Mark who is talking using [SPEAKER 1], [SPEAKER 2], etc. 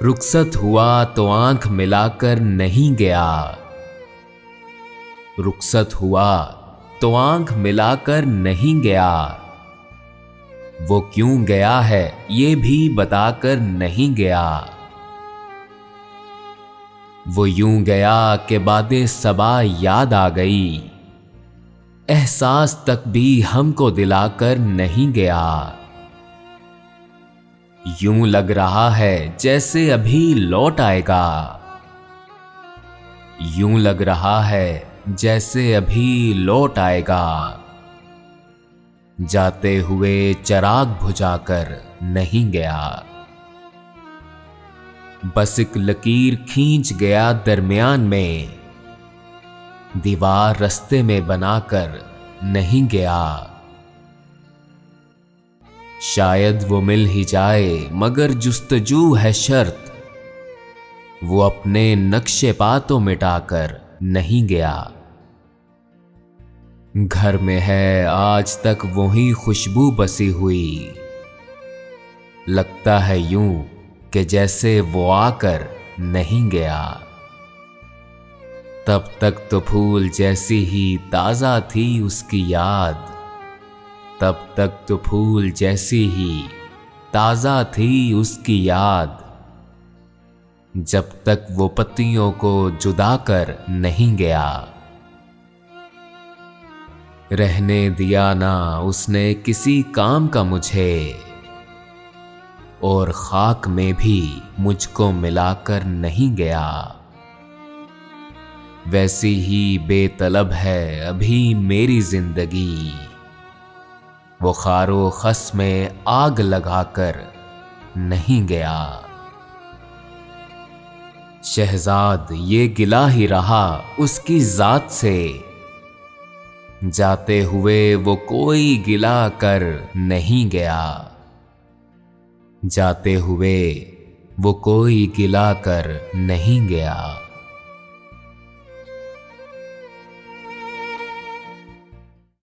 [SPEAKER 1] रुखसत हुआ तो आंख मिलाकर नहीं गया। रुखसत हुआ तो आंख मिलाकर नहीं गया। वो क्यों गया है ये भी बताकर नहीं गया। वो यूं गया कि बातें सबा याद आ गई। एहसास तक भी हमको दिलाकर नहीं गया। यूं लग रहा है जैसे अभी लौट आएगा। यूं लग रहा है जैसे अभी लौट आएगा। जाते हुए चिराग बुझाकर नहीं गया। बस एक लकीर खींच गया दरमियान में। दीवार रास्ते में बनाकर नहीं गया। शायद वो मिल ही जाए मगर जुस्तजू है शर्त। वो अपने नक्शे पा तो मिटाकर नहीं गया। घर में है आज तक वही खुशबू बसी हुई। लगता है यूं कि जैसे वो आकर नहीं गया। तब तक तो फूल जैसी ही ताजा थी उसकी याद। तब तक तो फूल जैसी ही ताजा थी उसकी याद। जब तक वो पत्तियों को जुदा कर नहीं गया। रहने दिया ना उसने किसी काम का मुझे। और खाक में भी मुझको मिलाकर नहीं गया। वैसी ही बेतलब है अभी मेरी जिंदगी। वो खारो खस में आग लगाकर नहीं गया। शहजाद ये गिला ही रहा उसकी जात से। जाते हुए वो कोई गिला कर नहीं गया। जाते हुए वो कोई गिला कर नहीं गया।